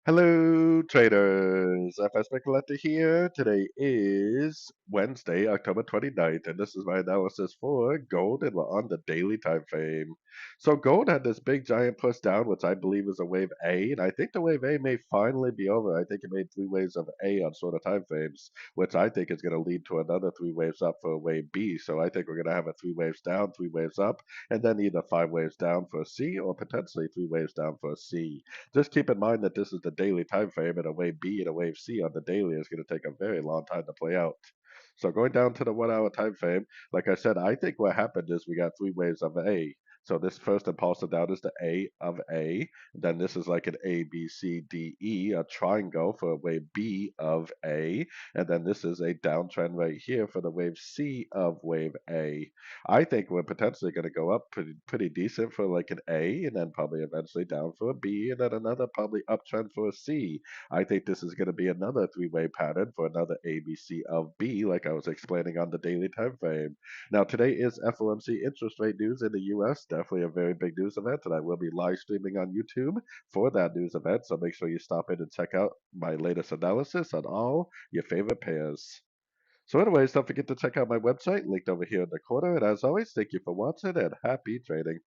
Hello, traders. FX Pip Collector here. Today is Wednesday, October 29th, and this is my analysis for gold, and we're on the daily time frame. So gold had this big giant push down, which I believe is a wave A, and I think the wave A may finally be over. I think it made three waves of A on shorter time frames, which I think is going to lead to another three waves up for a wave B. So I think we're going to have a three waves down, three waves up, and then either five waves down for a C or potentially three waves down for a C. Just keep in mind that this is the daily time frame, and a wave B and a wave C on the daily is going to take a very long time to play out. So going down to the 1 hour time frame, like I said, I think what happened is we got three waves of A. So this first impulsive down is the A of A. Then this is like an A, B, C, D, E, a triangle for a wave B of A. And then this is a downtrend right here for the wave C of wave A. I think we're potentially going to go up pretty decent for like an A, and then probably eventually down for a B, and then another probably uptrend for a C. I think this is going to be another three-way pattern for another ABC of B, like I was explaining on the daily time frame. Now today is FOMC interest rate news in the U.S. Definitely a very big news event, and I will be live streaming on YouTube for that news event. So make sure you stop in and check out my latest analysis on all your favorite pairs. So anyways, don't forget to check out my website linked over here in the corner. And as always, thank you for watching and happy trading.